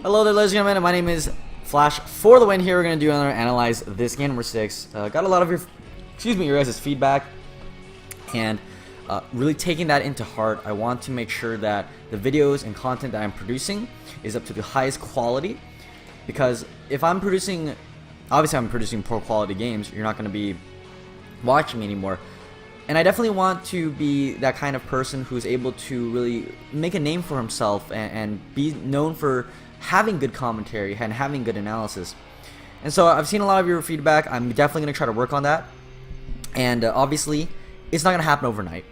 Hello there, ladies and gentlemen. My name is Flash for the win. Here we're gonna do another analyze this game number 6. Got a lot of your guys' feedback, and really taking that into heart. I want to make sure that the videos and content that I'm producing is up to the highest quality, because if I'm producing, obviously I'm producing poor quality games, you're not gonna be watching me anymore. And I definitely want to be that kind of person who's able to really make a name for himself and be known for having good commentary and having good analysis. And so I've seen a lot of your feedback. I'm definitely going to try to work on that. And obviously, it's not going to happen overnight.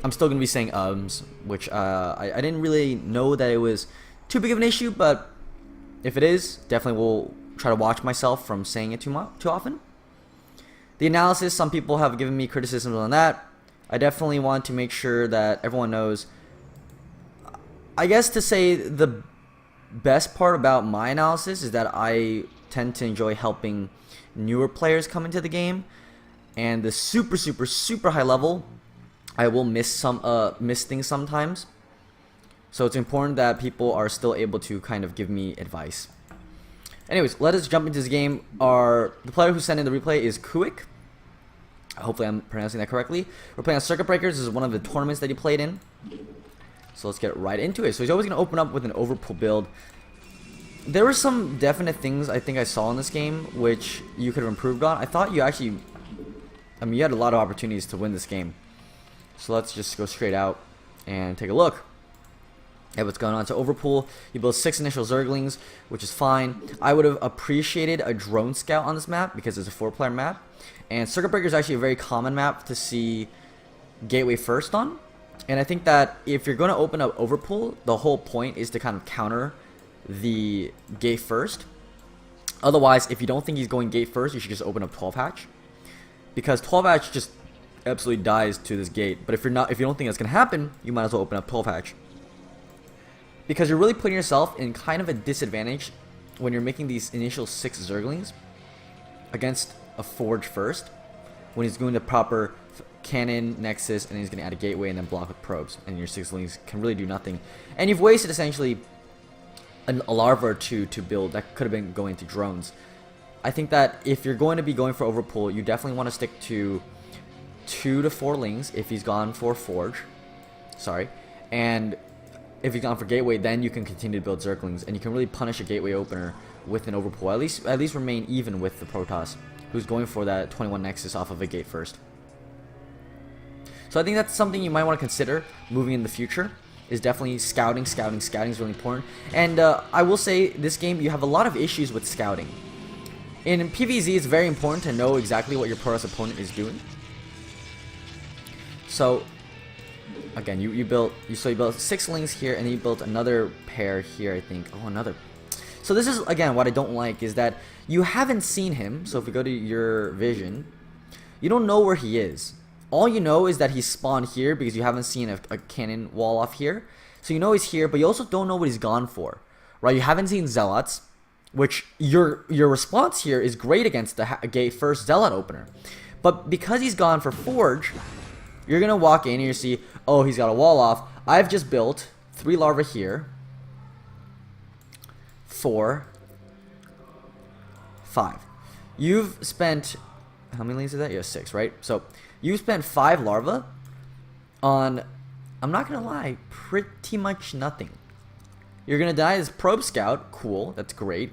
I'm still going to be saying which I didn't really know that it was too big of an issue, but if it is, definitely will try to watch myself from saying it too often. The analysis, some people have given me criticisms on that. I definitely want to make sure that everyone knows. I guess to say the best part about my analysis is that I tend to enjoy helping newer players come into the game, and the super high level, I will miss things sometimes. So it's important that people are still able to kind of give me advice. Anyways, let us jump into this game. The player who sent in the replay is couic. Hopefully I'm pronouncing that correctly. We're playing on Circuit Breakers. This is one of the tournaments that he played in. So let's get right into it. So he's always going to open up with an overpull build. There were some definite things I think I saw in this game which you could have improved on. I thought you actually, you had a lot of opportunities to win this game. So let's just go straight out and take a look at what's going on. So overpull, you build 6 initial Zerglings, which is fine. I would have appreciated a drone scout on this map because it's a 4-player map. And Circuit Breaker is actually a very common map to see Gateway first on. And I think that if you're going to open up overpull, the whole point is to kind of counter the gate first. Otherwise, if you don't think he's going gate first, you should just open up 12 hatch, because 12 hatch just absolutely dies to this gate. But if you don't think that's going to happen, you might as well open up 12 hatch, because you're really putting yourself in kind of a disadvantage when you're making these initial 6 Zerglings against a Forge first, when he's doing the proper cannon, nexus, and he's going to add a gateway and then block with probes, and your 6 Zerglings can really do nothing. And you've wasted essentially a larva or two to build that could have been going to drones. I think that if you're going to be going for overpull, you definitely want to stick to 2 to 4 lings if he's gone for Forge. And if he's gone for gateway, then you can continue to build Zerglings, and you can really punish a gateway opener with an overpull. At least remain even with the Protoss, who's going for that 21 nexus off of a gate first. So I think that's something you might want to consider moving in the future, is definitely scouting. Scouting is really important. And I will say, this game, you have a lot of issues with scouting. In PvZ, it's very important to know exactly what your Protoss opponent is doing. So again, you built 6 lings here, and then you built another pair here, I think. Oh, another. So this is, again, what I don't like, is that you haven't seen him. So if we go to your vision, you don't know where he is. All you know is that he's spawned here because you haven't seen a cannon wall off here. So you know he's here, but you also don't know what he's gone for, right? You haven't seen Zealots, which your response here is great against the gate first Zealot opener. But because he's gone for Forge, you're going to walk in and you see, oh, he's got a wall off. I've just built 3 larvae here. 4, 5. You've spent, how many lings is that? Yeah, 6, right? So you spent 5 larvae on, I'm not gonna lie, pretty much nothing. You're gonna deny this probe scout, cool, that's great.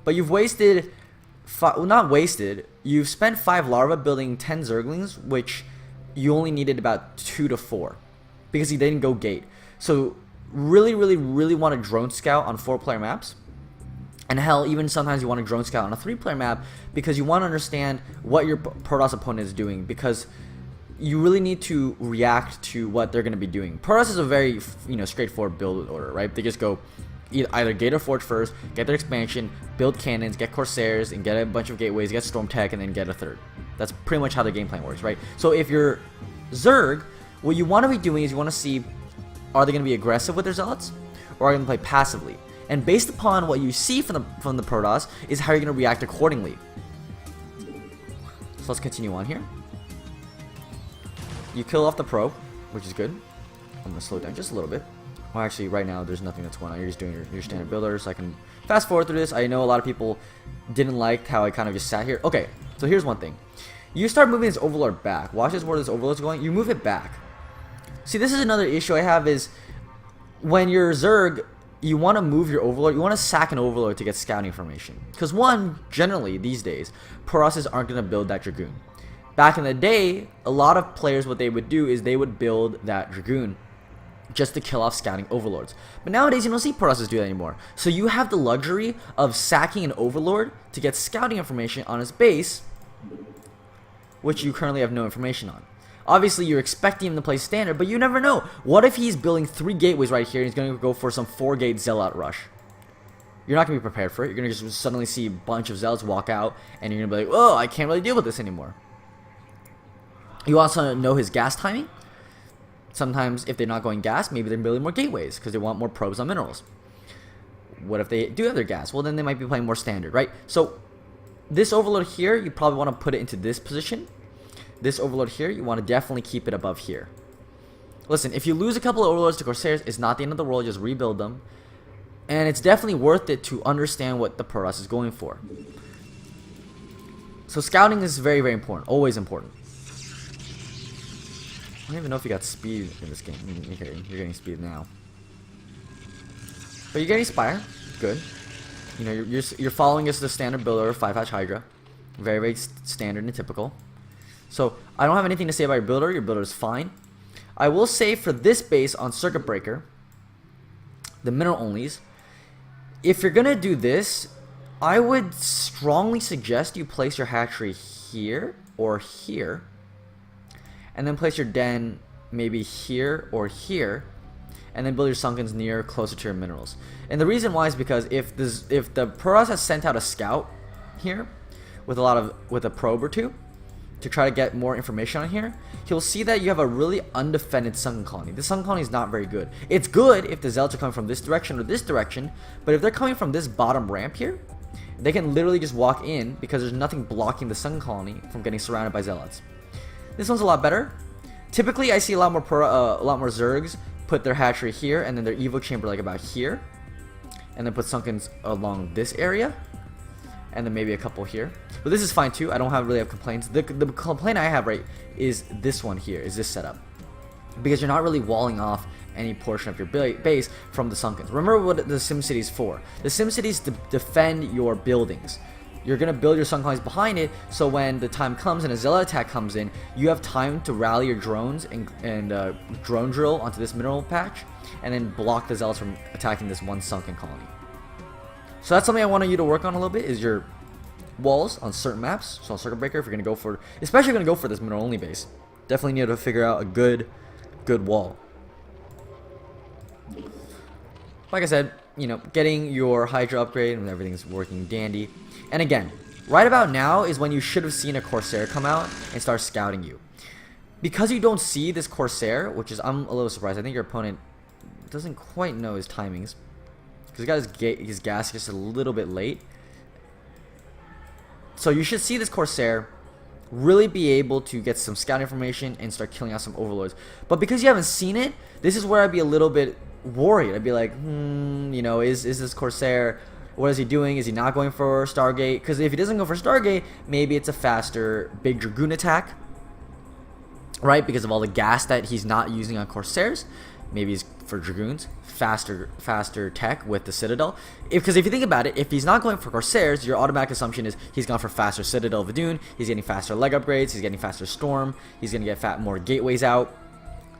But you've wasted, not wasted, you've spent 5 larvae building 10 Zerglings, which you only needed about 2 to 4, because he didn't go gate. So really want to drone scout on 4-player maps. And hell, even sometimes you want to drone scout on a 3-player map, because you want to understand what your Protoss opponent is doing, because you really need to react to what they're going to be doing. Protoss is a very straightforward build order, right? They just go either gate or Forge first, get their expansion, build cannons, get Corsairs, and get a bunch of gateways, get Storm Tech, and then get a 3rd. That's pretty much how their game plan works, right? So if you're Zerg, what you want to be doing is you want to see, are they going to be aggressive with their Zealots, or are they going to play passively? And based upon what you see from the Protoss is how you're going to react accordingly. So let's continue on here. You kill off the probe, which is good. I'm going to slow down just a little bit. Well, actually, right now there's nothing that's going on. You're just doing your standard builder, so I can fast forward through this. I know a lot of people didn't like how I kind of just sat here. Okay, so here's one thing. You start moving this overlord back. Watch this where this overlord's going. You move it back. See, this is another issue I have is when you're Zerg, you want to move your overlord. You want to sack an overlord to get scouting information. Because one, generally these days, Protosses aren't going to build that Dragoon. Back in the day, a lot of players, what they would do is they would build that Dragoon just to kill off scouting overlords. But nowadays, you don't see Protosses do that anymore. So you have the luxury of sacking an overlord to get scouting information on his base, which you currently have no information on. Obviously, you're expecting him to play standard, but you never know. What if he's building 3 gateways right here and he's going to go for some 4-gate zealot rush? You're not going to be prepared for it. You're going to just suddenly see a bunch of zealots walk out, and you're going to be like, oh, I can't really deal with this anymore. You also know his gas timing. Sometimes, if they're not going gas, maybe they're building more gateways because they want more probes on minerals. What if they do have their gas? Well, then they might be playing more standard, right? So, this overlord here, you probably want to put it into this position. This overlord here, you want to definitely keep it above here. Listen, if you lose a couple of overlords to Corsairs, it's not the end of the world. Just rebuild them. And it's definitely worth it to understand what the Protoss is going for. So scouting is very, very important. Always important. I don't even know if you got speed in this game. Okay, you're getting speed now. But you're getting Spire. Good. You know, you're following us the standard builder, 5-hatch Hydra. Very, very standard and typical. So, I don't have anything to say about your builder. Your builder is fine. I will say for this base on Circuit Breaker, the mineral onlys, if you're going to do this, I would strongly suggest you place your hatchery here or here. And then place your den maybe here or here. And then build your sunkens near, closer to your minerals. And the reason why is because if the Protoss has sent out a scout here with a probe or two, to try to get more information on here, he'll see that you have a really undefended sunken colony. This sunken colony is not very good. It's good if the zealots are coming from this direction or this direction, but if they're coming from this bottom ramp here, they can literally just walk in because there's nothing blocking the sunken colony from getting surrounded by zealots. This one's a lot better. Typically, I see a lot more Zergs put their hatchery here and then their evo chamber like about here, and then put sunkens along this area. And then maybe a couple here, but this is fine too. I don't really have complaints. The complaint I have is this one here, is this setup, because you're not really walling off any portion of your base from the sunkens. Remember what the SimCity is for. The SimCity is to defend your buildings. You're gonna build your sunken colonies behind it, so when the time comes and a zealot attack comes in, you have time to rally your drones and drone drill onto this mineral patch, and then block the zealots from attacking this one sunken colony. So that's something I wanted you to work on a little bit, is your walls on certain maps. So on Circuit Breaker, if you're going to go for, especially if you're going to go for this mineral only base, definitely need to figure out a good wall. Like I said, you know, getting your Hydra upgrade and everything's working dandy. And again, right about now is when you should have seen a Corsair come out and start scouting you. Because you don't see this Corsair, which is, I'm a little surprised. I think your opponent doesn't quite know his timings. Because he got his gas just a little bit late. So you should see this Corsair really be able to get some scout information and start killing out some overlords. But because you haven't seen it, this is where I'd be a little bit worried. I'd be like, you know, is this Corsair, what is he doing? Is he not going for Stargate? Because if he doesn't go for Stargate, maybe it's a faster big Dragoon attack, right? Because of all the gas that he's not using on Corsairs. Maybe he's for Dragoons, faster tech with the Citadel. Because if you think about it, if he's not going for Corsairs, your automatic assumption is he's gone for faster Citadel Vadun, he's getting faster leg upgrades, he's getting faster Storm, he's going to get more gateways out.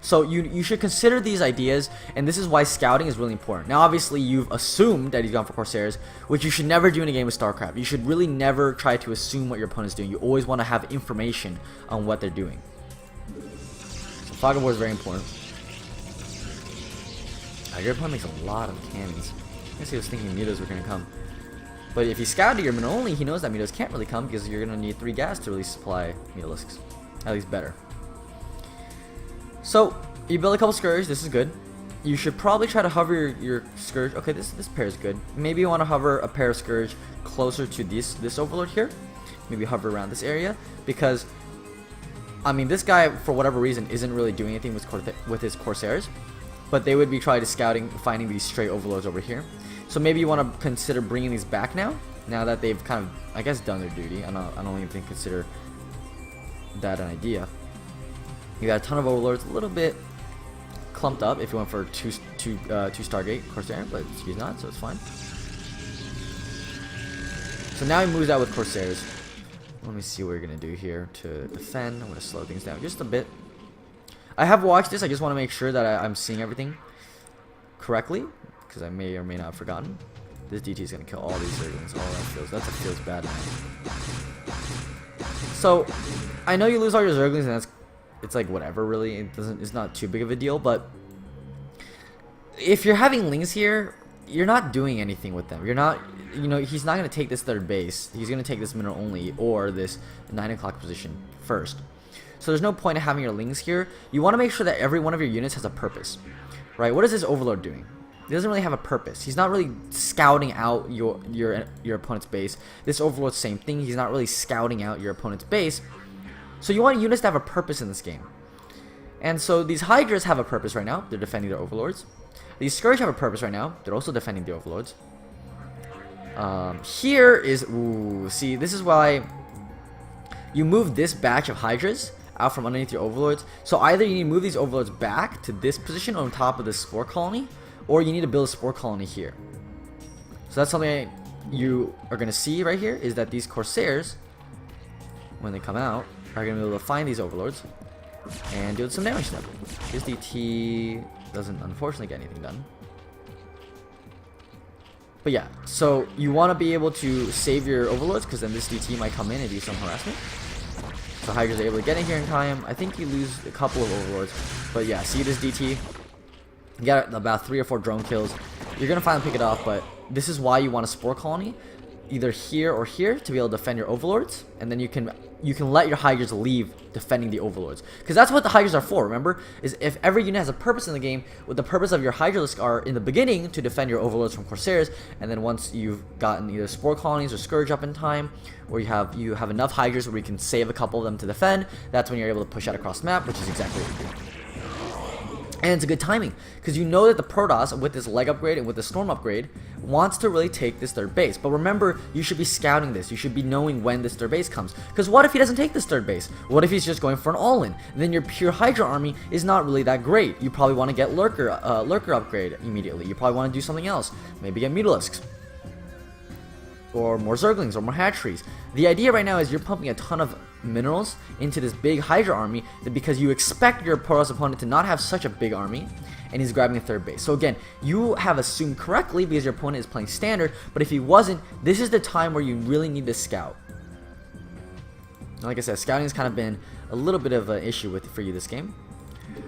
So you should consider these ideas, and this is why scouting is really important. Now obviously you've assumed that he's gone for Corsairs, which you should never do in a game of StarCraft. You should really never try to assume what your opponent's doing. You always want to have information on what they're doing. So Fog of War is very important. Your opponent makes a lot of cannons. I guess he was thinking Mutos were going to come. But if he scouted your mineral only, he knows that Mutos can't really come because you're going to need 3 gas to really supply Mutalisks. At least better. So, you build a couple Scourge. This is good. You should probably try to hover your Scourge. Okay, this pair is good. Maybe you want to hover a pair of Scourge closer to this Overlord here. Maybe hover around this area. Because, I mean, this guy, for whatever reason, isn't really doing anything with his Corsairs. but they would be trying to finding these stray overlords over here. So maybe you want to consider bringing these back now that they've kind of, I guess, done their duty. I don't even consider that an idea. You got a ton of overlords, a little bit clumped up if you went for two Stargate Corsair, but he's not, so it's fine. So now he moves out with Corsairs. Let me see what we're gonna do here to defend. I'm gonna slow things down just a bit. I have watched this. I just want to make sure that I'm seeing everything correctly, because I may or may not have forgotten. This DT is gonna kill all these Zerglings. Oh, that feels bad, man. So I know you lose all your Zerglings, and it's like whatever, really. It's not too big of a deal. But if you're having Lings here, you're not doing anything with them. You're not, he's not gonna take this third base. He's gonna take this mineral only or this 9 o'clock position first. So there's no point in having your Lings here. You want to make sure that every one of your units has a purpose, right? What is this Overlord doing? He doesn't really have a purpose. He's not really scouting out your opponent's base. This Overlord's same thing. He's not really scouting out your opponent's base. So you want units to have a purpose in this game. And so these Hydras have a purpose right now. They're defending their Overlords. These Scourge have a purpose right now. They're also defending the Overlords. Here is... Ooh, see, this is why you move this batch of Hydras out from underneath your Overlords. So either you need to move these Overlords back to this position on top of this Spore Colony, or you need to build a Spore Colony here. So that's something you are going to see right here, is that these Corsairs, when they come out, are going to be able to find these Overlords and do some damage to them. This DT doesn't unfortunately get anything done. But yeah, so you want to be able to save your Overlords, because then this DT might come in and do some harassment. So Hydras are able to get in here in time. I think you lose a couple of Overlords. But yeah, see this DT? You got about 3 or 4 drone kills. You're going to finally pick it off, but this is why you want a Spore Colony, either here or here, to be able to defend your Overlords. And then you can let your Hydras leave defending the Overlords. Because that's what the Hydras are for, remember? Is if every unit has a purpose in the game, with the purpose of your Hydras are in the beginning to defend your Overlords from Corsairs, and then once you've gotten either Spore Colonies or Scourge up in time, or you have enough Hydras where you can save a couple of them to defend, that's when you're able to push out across the map, which is exactly what you do. And it's a good timing, because you know that the Protoss, with this leg upgrade and with the Storm upgrade, wants to really take this third base. But remember, you should be scouting this. You should be knowing when this third base comes. Because what if he doesn't take this third base? What if he's just going for an all-in? Then your pure Hydra army is not really that great. You probably want to get Lurker upgrade immediately. You probably want to do something else. Maybe get Mutalisks, or more Zerglings, or more hatcheries. The idea right now is you're pumping a ton of minerals into this big Hydra army, because you expect your Protoss opponent to not have such a big army, and he's grabbing a third base. So again, you have assumed correctly because your opponent is playing standard, but if he wasn't, this is the time where you really need to scout. Like I said, scouting has kind of been a little bit of an issue for you this game.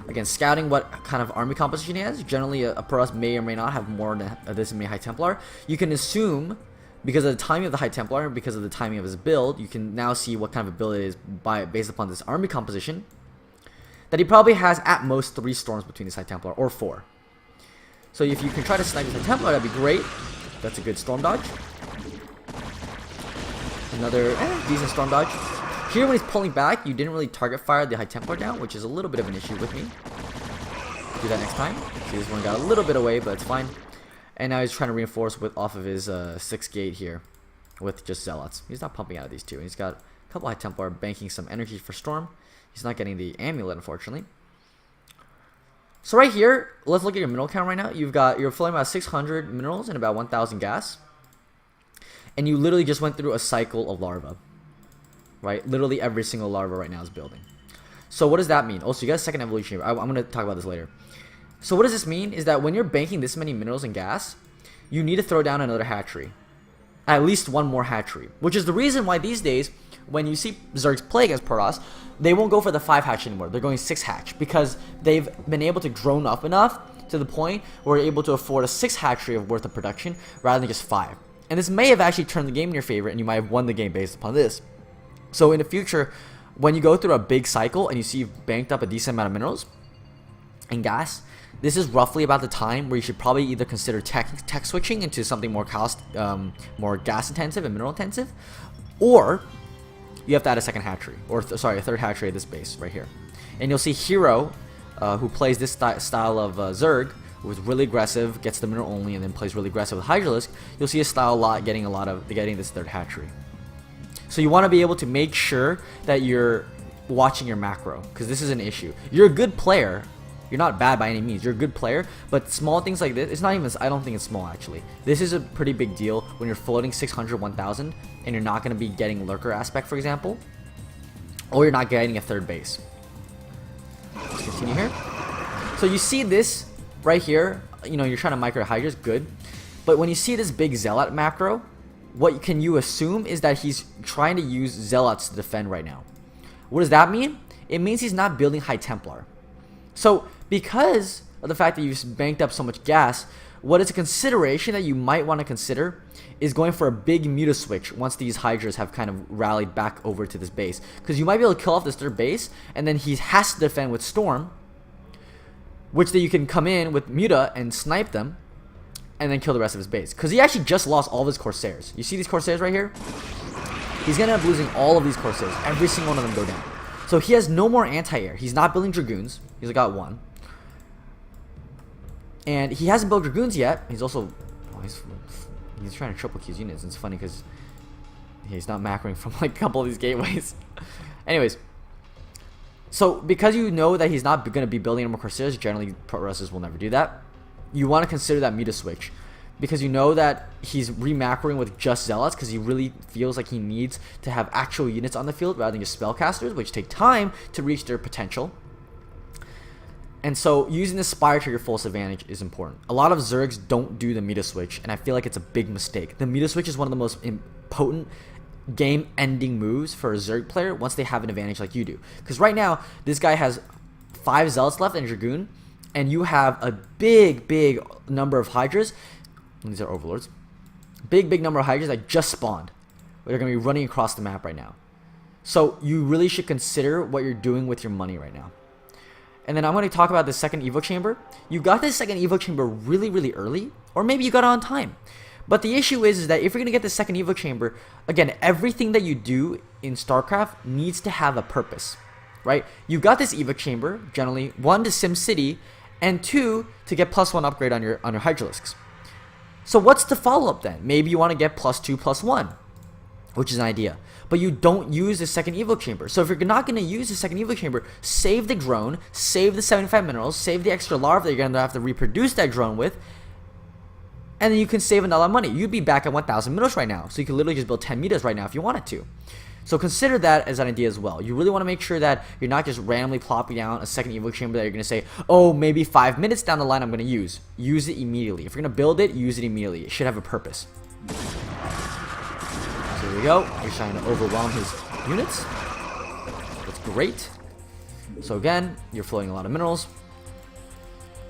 Again, scouting what kind of army composition he has. Generally, a Protoss may or may not have more than this many High Templar. You can assume, because of the timing of the High Templar, because of the timing of his build, you can now see what kind of ability it is based upon this army composition, that he probably has at most 3 storms between his High Templar, or 4. So if you can try to snipe his High Templar, that'd be great. That's a good storm dodge. Another decent storm dodge. Here, when he's pulling back, you didn't really target fire the High Templar down, which is a little bit of an issue with me. Do that next time. See, this one got a little bit away, but it's fine. And now he's trying to reinforce off of his 6 gate here with just Zealots. He's not pumping out of these 2. He's got a couple High Templar banking some energy for Storm. He's not getting the amulet, unfortunately. So right here, let's look at your mineral count right now. You're filling about 600 minerals and about 1,000 gas. And you literally just went through a cycle of larva. Right? Literally every single larva right now is building. So what does that mean? Also, you got a second evolution. I'm going to talk about this later. So what does this mean is that when you're banking this many minerals and gas, you need to throw down another hatchery. At least one more hatchery. Which is the reason why these days, when you see Zergs play against Protoss, they won't go for the 5 hatch anymore. They're going 6 hatch. Because they've been able to drone up enough to the point where they're able to afford a 6 hatchery of worth of production rather than just 5. And this may have actually turned the game in your favor, and you might have won the game based upon this. So in the future, when you go through a big cycle and you see you've banked up a decent amount of minerals and gas, this is roughly about the time where you should probably either consider tech switching into something more more gas intensive and mineral intensive, or you have to add a second hatchery, or a third hatchery at this base right here. And you'll see Hero who plays this style of Zerg, who's really aggressive, gets the mineral only, and then plays really aggressive with Hydralisk, you'll see a style getting this third hatchery. So you want to be able to make sure that you're watching your macro, because this is an issue. You're a good player. You're not bad by any means. You're a good player, but small things like this, it's not even, I don't think it's small actually. This is a pretty big deal when you're floating 600, 1000, and you're not going to be getting lurker aspect, for example, or you're not getting a third base. Let's continue here. So you see this right here, you know, you're trying to micro Hydras, good. But when you see this big Zealot macro, what can you assume is that he's trying to use Zealots to defend right now. What does that mean? It means he's not building High Templar. So because of the fact that you've banked up so much gas, what is a consideration that you might want to consider is going for a big Muta switch once these Hydras have kind of rallied back over to this base. Because you might be able to kill off this third base, and then he has to defend with Storm, which then you can come in with Muta and snipe them, and then kill the rest of his base. Because he actually just lost all of his Corsairs. You see these Corsairs right here? He's going to end up losing all of these Corsairs. Every single one of them go down. So he has no more anti-air. He's not building Dragoons. He's got one. And he hasn't built Dragoons yet. He's also... Oh, he's trying to triple Q's units. It's funny because he's not macroing from like a couple of these gateways. Anyways. So because you know that he's not going to be building any more Corsairs, generally Protosses will never do that. You want to consider that Muta switch. Because you know that he's remacroing with just Zealots because he really feels like he needs to have actual units on the field rather than just spellcasters, which take time to reach their potential. And so using the Spire to your fullest advantage is important. A lot of Zergs don't do the Muta switch, and I feel like it's a big mistake. The Muta switch is one of the most potent game-ending moves for a Zerg player once they have an advantage like you do. Because right now, this guy has 5 Zealots left and Dragoon, and you have a big number of Hydras. These are Overlords. Big number of Hydras that just spawned. They're going to be running across the map right now. So you really should consider what you're doing with your money right now. And then I'm going to talk about the second Evo Chamber. You got this second Evo Chamber really early, or maybe you got it on time. But the issue is that if you're going to get the second Evo Chamber, again, everything that you do in StarCraft needs to have a purpose, right? You got this Evo Chamber, generally, 1 to SimCity, and 2 to get +1 upgrade on your Hydralisks. So what's the follow-up then? Maybe you want to get +2, +1, which is an idea. But you don't use the second Evo Chamber. So if you're not going to use the second Evo Chamber, save the drone, save the 75 minerals, save the extra larva that you're going to have to reproduce that drone with, and then you can save another money. You'd be back at 1,000 minerals right now. So you can literally just build 10 meters right now if you wanted to. So consider that as an idea as well. You really want to make sure that you're not just randomly plopping down a second Evo Chamber that you're going to say, oh, maybe 5 minutes down the line I'm going to use. Use it immediately. If you're going to build it, use it immediately. It should have a purpose. So there we go. You're trying to overwhelm his units. That's great. So again, you're floating a lot of minerals.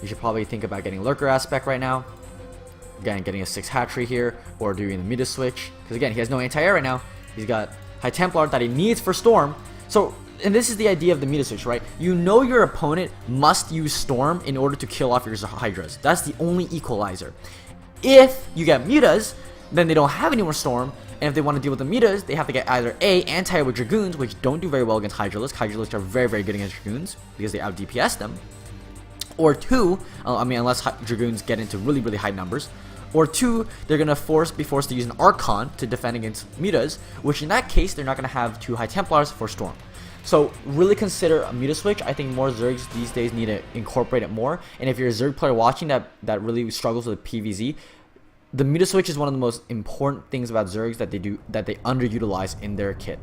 You should probably think about getting Lurker aspect right now. Again, getting a 6 hatchery here, or doing the Muta switch. Because again, he has no anti-air right now. He's got High Templar that he needs for Storm. So, and this is the idea of the Muta switch, right? You know your opponent must use Storm in order to kill off your Hydras. That's the only equalizer. If you get Mutas, then they don't have any more Storm, and if they want to deal with the Mutas, they have to get either A, anti with Dragoons, which don't do very well against Hydralisk. Hydralisk are very good against Dragoons, because they out DPS them. Or 2, I mean, unless Dragoons get into really high numbers. Or 2, they're going to be forced to use an Archon to defend against Mutas, which in that case, they're not going to have 2 High Templars for Storm. So really consider a Muta switch. I think more Zergs these days need to incorporate it more. And if you're a Zerg player watching that really struggles with PvZ, the Muta switch is one of the most important things about Zergs that they underutilize in their kit.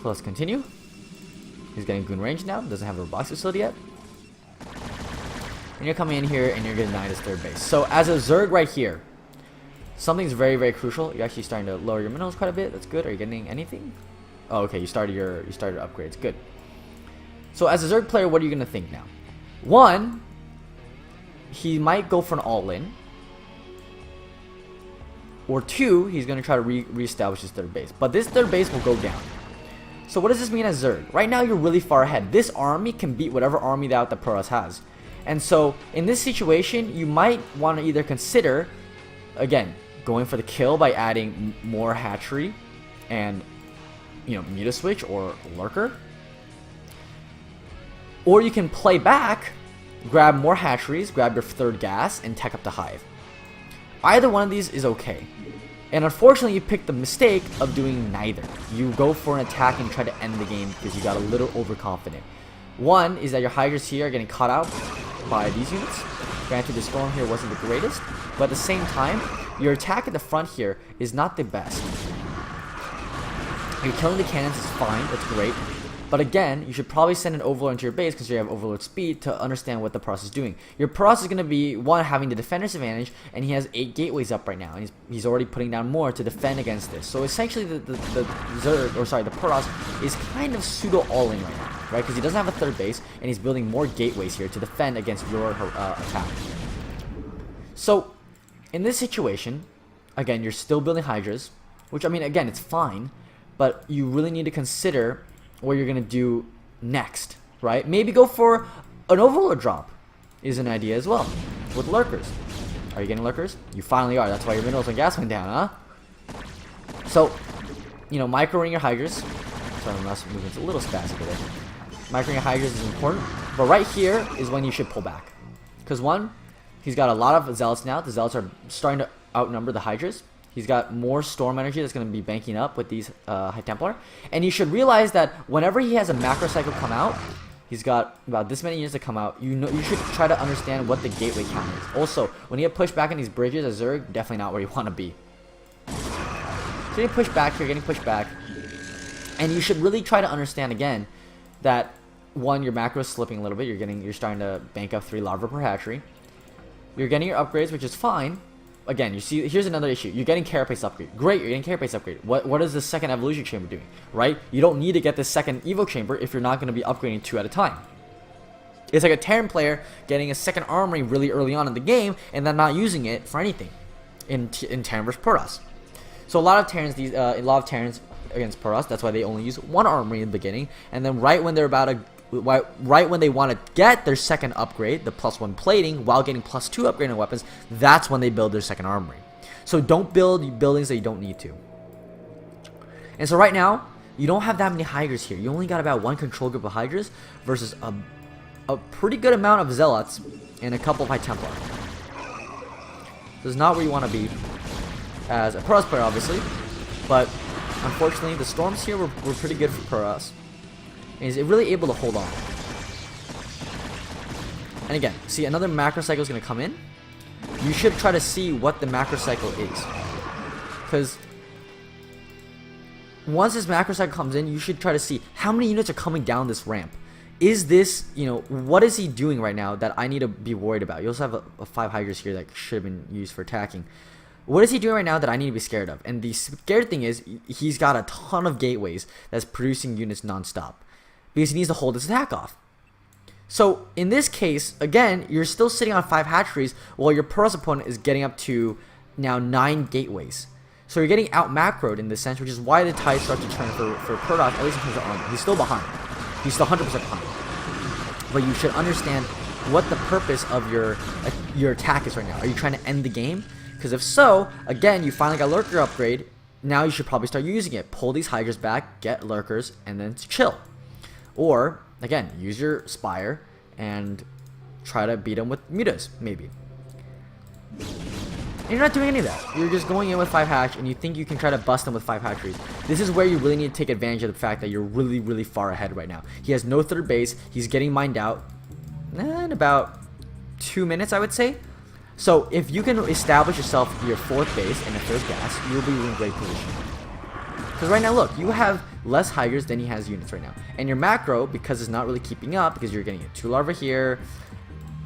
So let's continue. He's getting goon range now. Doesn't have a robotics facility yet. And you're coming in here and you're going to deny his third base. So as a Zerg right here, something's very crucial. You're actually starting to lower your minerals quite a bit. That's good. Are you getting anything? Oh, okay. You started your upgrades. Good. So as a Zerg player, what are you going to think now? 1, he might go for an all-in. Or 2, he's going to try to reestablish his third base. But this third base will go down. So what does this mean as Zerg? Right now, you're really far ahead. This army can beat whatever army that Protoss has. And so, in this situation, you might want to either consider, again, going for the kill by adding more hatchery and, Muta switch or Lurker. Or you can play back, grab more hatcheries, grab your third gas, and tech up the hive. Either one of these is okay. And unfortunately, you picked the mistake of doing neither. You go for an attack and try to end the game because you got a little overconfident. One is that your hydras here are getting caught out by these units. Granted, the storm here wasn't the greatest, but at the same time, your attack at the front here is not the best. You're killing the cannons is fine, that's great. But again, you should probably send an overlord into your base because you have overlord speed to understand what the Protoss is doing. Your Protoss is going to be, one, having the defender's advantage, and he has 8 gateways up right now, and he's already putting down more to defend against this. So essentially, the Zerg, or sorry, the Protoss is kind of pseudo all-in right now, right? Because he doesn't have a third base, and he's building more gateways here to defend against your attack. So, in this situation, again, you're still building hydras, which, I mean, again, it's fine, but you really need to consider what you're going to do next, right? Maybe go for an overlord drop is an idea as well, with lurkers. Are you getting lurkers? You finally are. That's why your minerals and gas went down, huh? So, you know, microing your hydras. Sorry, my mouse movement's a little spastic there. Microing your hydras is important, but right here is when you should pull back. Because one, he's got a lot of zealots now. The zealots are starting to outnumber the hydras. He's got more storm energy that's going to be banking up with these High Templar. And you should realize that whenever he has a macro cycle come out, he's got about this many units to come out. You should try to understand what the gateway count is. Also, when you get pushed back in these bridges as Zerg, definitely not where you want to be. So getting pushed back here, getting pushed back. And you should really try to understand again that one, your macro is slipping a little bit. You're starting to bank up 3 larvae per hatchery. You're getting your upgrades, which is fine. Again, you see, here's another issue. You're getting carapace upgrade. Great, you're getting carapace upgrade. What is the second evolution chamber doing, right? You don't need to get this second evo chamber if you're not going to be upgrading 2 at a time. It's like a Terran player getting a second armory really early on in the game and then not using it for anything in Terran vs Protoss. So a lot of Terrans, against Protoss, that's why they only use 1 armory in the beginning, and then right when they're about to right when they want to get their second upgrade, the +1 plating, while getting +2 upgrade on weapons, that's when they build their second armory. So don't build buildings that you don't need to. And so right now, you don't have that many hydras here. You only got about 1 control group of hydras versus a pretty good amount of zealots and a couple of High Templar. This is not where you want to be as a Protoss player, obviously, but unfortunately, the storms here were pretty good for Protoss. And is it really able to hold on? And again, see, another macro cycle is going to come in. You should try to see what the macro cycle is, because once this macro cycle comes in, you should try to see how many units are coming down this ramp. Is this, you know, what is he doing right now that I need to be worried about? You also have a 5 hydras here that should have been used for attacking. What is he doing right now that I need to be scared of? And the scared thing is, he's got a ton of gateways that's producing units non-stop, because he needs to hold his attack off. So in this case, again, you're still sitting on 5 hatcheries while your Protoss opponent is getting up to now 9 gateways. So you're getting out macroed in this sense, which is why the tides start to turn for Protoss, at least in terms of army. He's still behind. He's still 100% behind. But you should understand what the purpose of your attack is right now. Are you trying to end the game? Because if so, again, you finally got lurker upgrade. Now you should probably start using it. Pull these hydras back, get lurkers, and then chill. Or, again, use your Spire and try to beat them with mutas, maybe. And you're not doing any of that. You're just going in with 5 hatch, and you think you can try to bust them with 5 hatcheries. This is where you really need to take advantage of the fact that you're really, really far ahead right now. He has no third base. He's getting mined out in about 2 minutes, I would say. So if you can establish yourself your 4th base and a 3rd gas, you'll be in great position. Because right now, look, you have less hydras than he has units right now. And your macro, because it's not really keeping up, because you're getting 2 larvae here,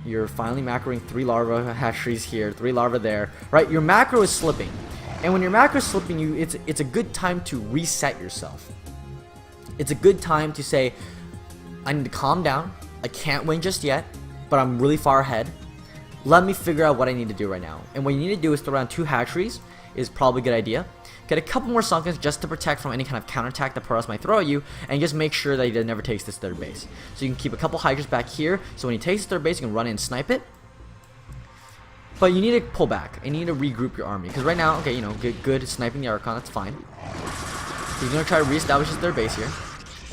you're finally macroing 3 larvae hatcheries here, 3 larvae there, right? Your macro is slipping. And when your macro is slipping, it's a good time to reset yourself. It's a good time to say, I need to calm down. I can't win just yet, but I'm really far ahead. Let me figure out what I need to do right now. And what you need to do is throw around 2 hatcheries is probably a good idea. Get a couple more Sunkens just to protect from any kind of counterattack that Protoss might throw at you, and just make sure that he never takes this 3rd base. So you can keep a couple hydras back here, so when he takes his 3rd base, you can run in and snipe it. But you need to pull back, and you need to regroup your army. Because right now, okay, you know, good sniping the Archon, that's fine. He's going to try to reestablish his 3rd base here.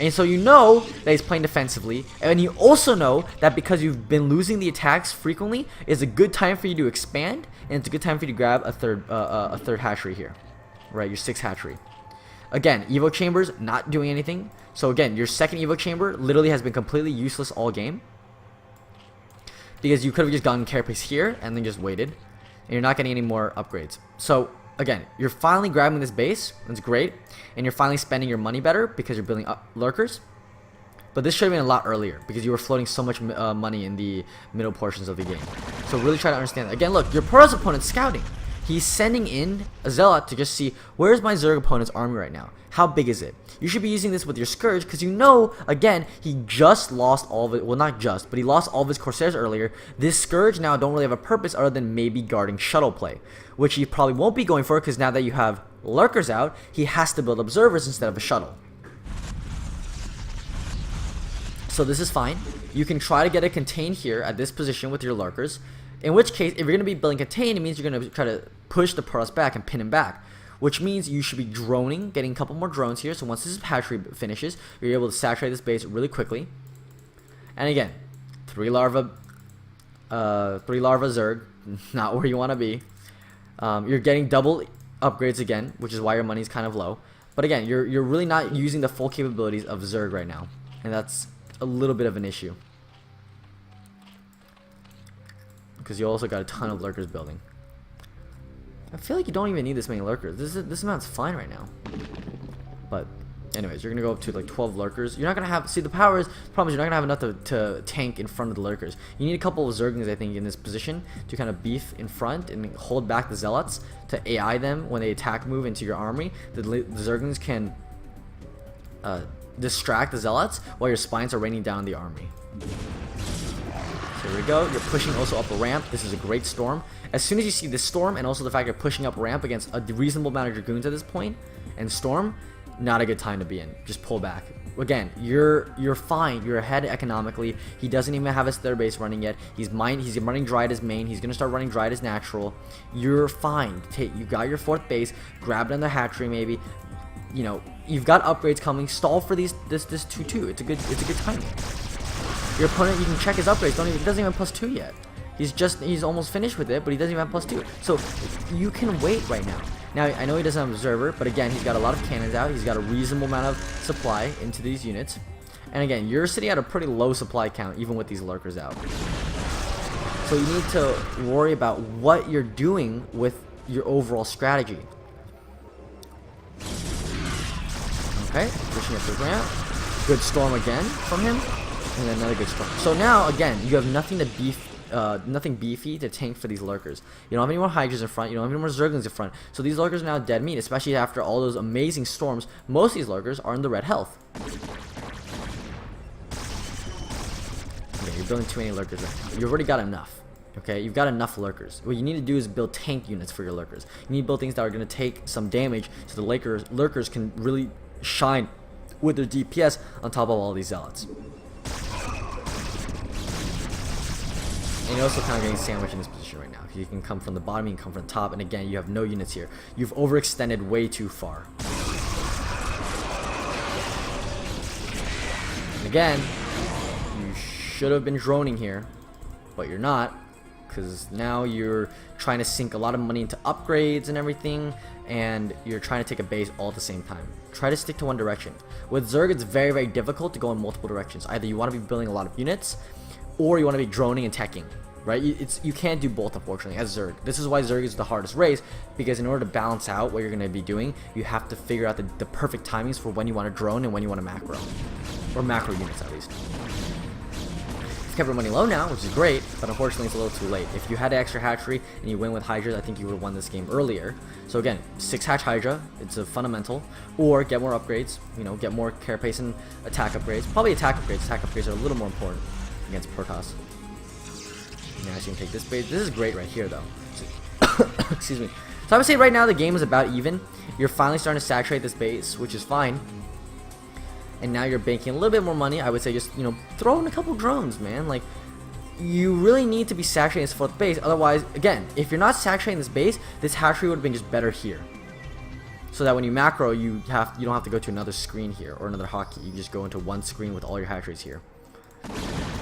And so you know that he's playing defensively, and you also know that because you've been losing the attacks frequently, it's a good time for you to expand, and it's a good time for you to grab a third hatchery here, right? Your 6th hatchery. Again, Evo Chambers not doing anything. So again, your 2nd Evo Chamber literally has been completely useless all game, because you could have just gotten carapace here and then just waited, and you're not getting any more upgrades. So again, you're finally grabbing this base. That's great. And you're finally spending your money better because you're building up lurkers. But this should have been a lot earlier because you were floating so much money in the middle portions of the game. So really try to understand that. Again, look, your Protoss opponent's scouting. He's sending in a Zealot to just see, where's my Zerg opponent's army right now? How big is it? You should be using this with your Scourge because you know, again, he just lost all of it. Well, not just, but he lost all of his Corsairs earlier. This Scourge now don't really have a purpose other than maybe guarding shuttle play, which he probably won't be going for because now that you have lurkers out, he has to build observers instead of a shuttle. So this is fine. You can try to get a contain here at this position with your lurkers. In which case, if you're going to be building contain, it means you're going to try to push the Protoss back and pin him back. Which means you should be droning, getting a couple more drones here. So once this hatchery finishes, you're able to saturate this base really quickly. And again, 3 larva Zerg, not where you want to be. You're getting double upgrades again, which is why your money's kind of low. But again, you're really not using the full capabilities of Zerg right now, and that's a little bit of an issue because you also got a ton of lurkers building. I feel like you don't even need this many lurkers. This amount's fine right now. But anyways, you're gonna go up to like 12 lurkers. You're not gonna have, see, the problem is you're not gonna have enough to tank in front of the lurkers. You need a couple of Zerglings, I think, in this position to kind of beef in front and hold back the Zealots to AI them when they attack move into your army. The Zerglings can distract the Zealots while your spines are raining down the army. So here we go. You're pushing also up a ramp. This is a great storm. As soon as you see this storm and also the fact you're pushing up ramp against a reasonable amount of Dragoons at this point and storm, not a good time to be in. Just pull back. Again, you're fine. You're ahead economically. He doesn't even have his 3rd base running yet. He's running Dryad as main. He's gonna start running Dryad as natural. You're fine. You got your 4th base. Grab it on the hatchery maybe. You know, you've got upgrades coming. Stall for this 2-2. It's a good timing. Your opponent, you can check his upgrades. He doesn't even have +2 yet. He's almost finished with it, but he doesn't even have +2. So you can wait right now. Now I know he doesn't have an observer, but again, he's got a lot of cannons out. He's got a reasonable amount of supply into these units. And again, you're sitting at a pretty low supply count even with these lurkers out. So you need to worry about what you're doing with your overall strategy. Okay, pushing up the ramp. Good storm again from him, and then another good storm. So now again, you have nothing to nothing beefy to tank for these lurkers. You don't have any more Hydras in front. You don't have any more Zerglings in front. So these lurkers are now dead meat, especially after all those amazing storms. Most of these lurkers are in the red health. Okay, you're building too many lurkers right now. You've already got enough. Okay, you've got enough lurkers. What you need to do is build tank units for your lurkers. You need to build things that are going to take some damage so the lurkers can really shine with their DPS on top of all these Zealots. And you're also kind of getting sandwiched in this position right now. You can come from the bottom, you can come from the top, and again, you have no units here. You've overextended way too far. And again, you should have been droning here, but you're not, because now you're trying to sink a lot of money into upgrades and everything, and you're trying to take a base all at the same time. Try to stick to one direction. With Zerg, it's very, very difficult to go in multiple directions. Either you want to be building a lot of units, or you want to be droning and teching, right? You can't do both, unfortunately, as Zerg. This is why Zerg is the hardest race, because in order to balance out what you're going to be doing, you have to figure out the perfect timings for when you want to drone and when you want to macro. Or macro units, at least. You've kept your money low now, which is great, but unfortunately it's a little too late. If you had an extra hatchery and you win with Hydras, I think you would have won this game earlier. So again, 6 hatch Hydra, it's a fundamental. Or get more upgrades, you know, get more carapace and attack upgrades. Probably attack upgrades. Attack upgrades are a little more important against Protoss. Yeah, so you can take this base. This is great right here, though. Excuse me. So I would say right now the game is about even. You're finally starting to saturate this base, which is fine. And now you're banking a little bit more money. I would say just, you know, throw in a couple drones, man. Like, you really need to be saturating this 4th base. Otherwise, again, if you're not saturating this base, this hatchery would have been just better here. so that when you macro, you don't have to go to another screen here or another hotkey. You just go into one screen with all your hatcheries here.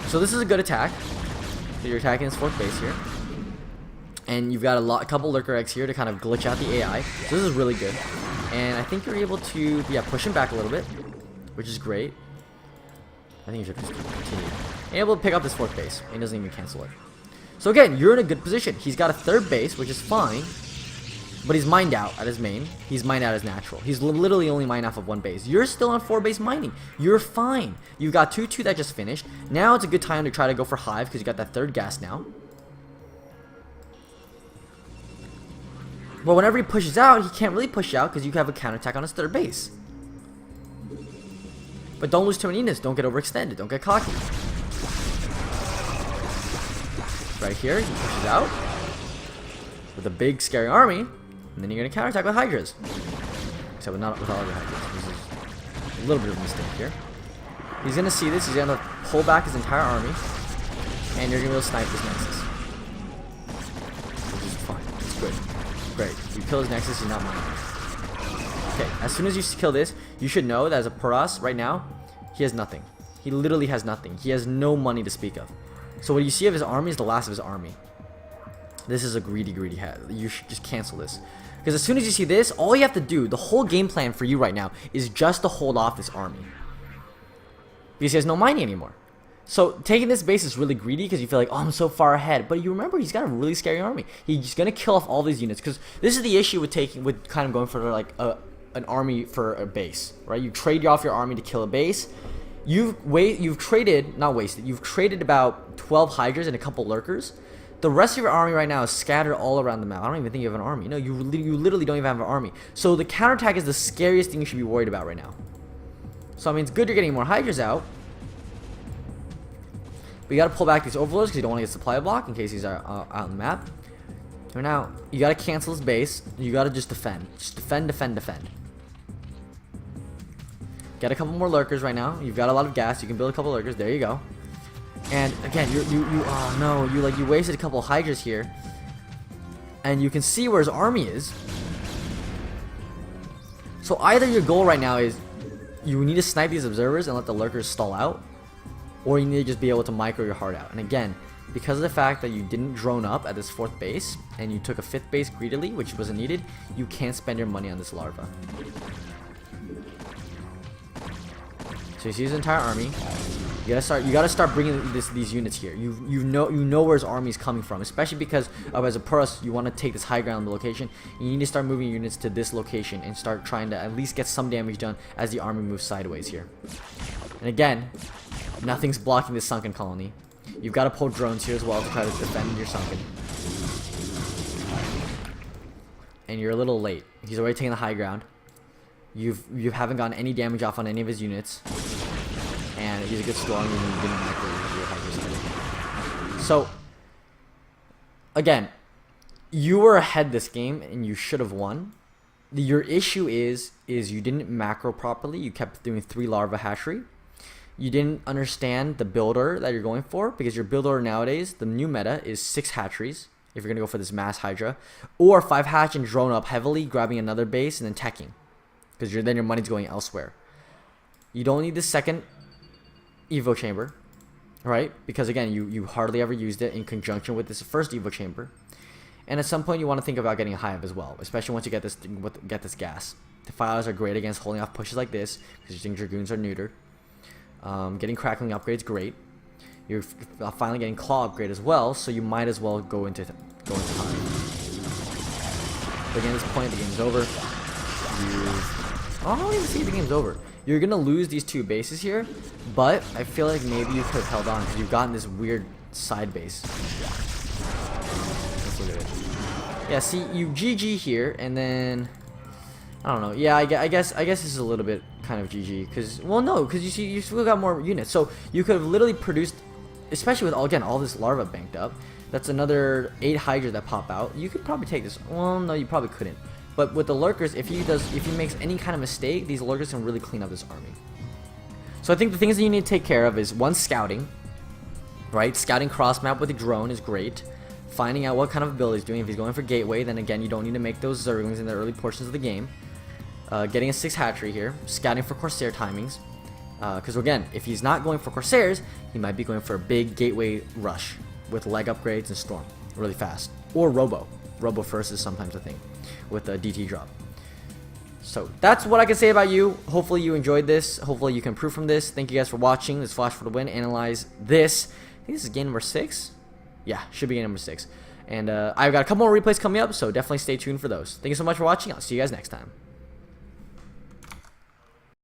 So this is a good attack. So you're attacking this 4th base here, and you've got a couple lurker eggs here to kind of glitch out the AI. So this is really good, and I think you're able to push him back a little bit, which is great. I think you should just continue. And able to pick up this 4th base. He doesn't even cancel it. So again, you're in a good position. He's got a 3rd base, which is fine. But he's mined out at his main. He's mined out as natural. He's literally only mined off of 1 base. You're still on 4 base mining. You're fine. You've got 2-2 that just finished. Now it's a good time to try to go for hive because you got that 3rd gas now. But whenever he pushes out, he can't really push out because you have a counterattack on his 3rd base. But don't lose too many units. Don't get overextended. Don't get cocky. Right here, he pushes out with a big scary army, and then you're going to counterattack with hydras. Except with not with all of your hydras. This is a little bit of a mistake here. He's going to see this. He's going to pull back his entire army, and you're going to be able to snipe this Nexus. Which is fine. It's good. Great. You kill his Nexus, he's not mining. Okay, as soon as you kill this, you should know that as a Protoss right now, he has nothing. He literally has nothing. He has no money to speak of. So what you see of his army is the last of his army. This is a greedy hat. You should just cancel this. Because as soon as you see this, all you have to do, the whole game plan for you right now, is just to hold off this army. Because he has no mining anymore. So taking this base is really greedy because you feel like, oh, I'm so far ahead. But you remember, he's got a really scary army. He's going to kill off all these units. Because this is the issue with kind of going for like an army for a base, right? You trade off your army to kill a base. You've traded about 12 hydras and a couple lurkers. The rest of your army right now is scattered all around the map. I don't even think you have an army. No, you literally don't even have an army. So the counterattack is the scariest thing you should be worried about right now. So I mean, it's good you're getting more hydras out. But you got to pull back these overlords because you don't want to get supply block in case he's out on the map. So now, you got to cancel his base. You got to just defend. Just defend. Get a couple more lurkers right now. You've got a lot of gas. You can build a couple lurkers. There you go. And again, oh no, you wasted a couple hydras here. And you can see where his army is. So either your goal right now is you need to snipe these observers and let the lurkers stall out, or you need to just be able to micro your heart out. And again, because of the fact that you didn't drone up at this 4th base and you took a 5th base greedily, which wasn't needed, you can't spend your money on this larva. So you see his entire army. You gotta start bringing these units here. You know where his army is coming from, especially because as a Protoss, you want to take this high ground location. You need to start moving units to this location and start trying to at least get some damage done as the army moves sideways here. And again, nothing's blocking this sunken colony. You've got to pull drones here as well to try to defend your sunken. And you're a little late. He's already taking the high ground. You haven't gotten any damage off on any of his units. And he's a good strong and you didn't micro your hydras. So again, you were ahead this game and you should have won. Your issue is you didn't macro properly. You kept doing 3 larva hatchery. You didn't understand the build order that you're going for, because your build order nowadays, the new meta is 6 hatcheries if you're gonna go for this mass hydra, or 5 hatch and drone up heavily, grabbing another base and then teching, because then your money's going elsewhere. You don't need the second Evo chamber, right? Because again, you hardly ever used it in conjunction with this first Evo chamber. And at some point, you want to think about getting a hive as well, especially once you get this gas. The files are great against holding off pushes like this because you think dragoons are neutered. Getting crackling upgrades great. You're finally getting claw upgrade as well, so you might as well go into hive. But again, at this point, the game's over. I don't even see the game's over. You're gonna lose these 2 bases here, but I feel like maybe you could have held on because you've gotten this weird side base. Let's look at it. Yeah, see, you GG here, and then I don't know. Yeah, I guess this is a little bit kind of GG because, well, no, because you see, you still got more units, so you could have literally produced, especially with all this larva banked up. That's another 8 hydra that pop out. You could probably take this. Well, no, you probably couldn't. But with the lurkers, if he makes any kind of mistake, these lurkers can really clean up this army. So I think the things that you need to take care of is, one, scouting, right? Scouting cross map with a drone is great. Finding out what kind of ability he's doing. If he's going for gateway, then again, you don't need to make those zerglings in the early portions of the game. getting a 6 hatchery here, scouting for Corsair timings. Because again, if he's not going for Corsairs, he might be going for a big gateway rush with leg upgrades and Storm really fast. Or Robo. Robo first is sometimes a thing with a DT drop. So that's what I can say about you. Hopefully you enjoyed this. Hopefully you can improve from this. Thank you guys for watching. This is Flash for the win. Analyze this. I think this is game number 6. Yeah, should be game number 6. And I've got a couple more replays coming up, so definitely stay tuned for those. Thank you so much for watching. I'll see you guys next time.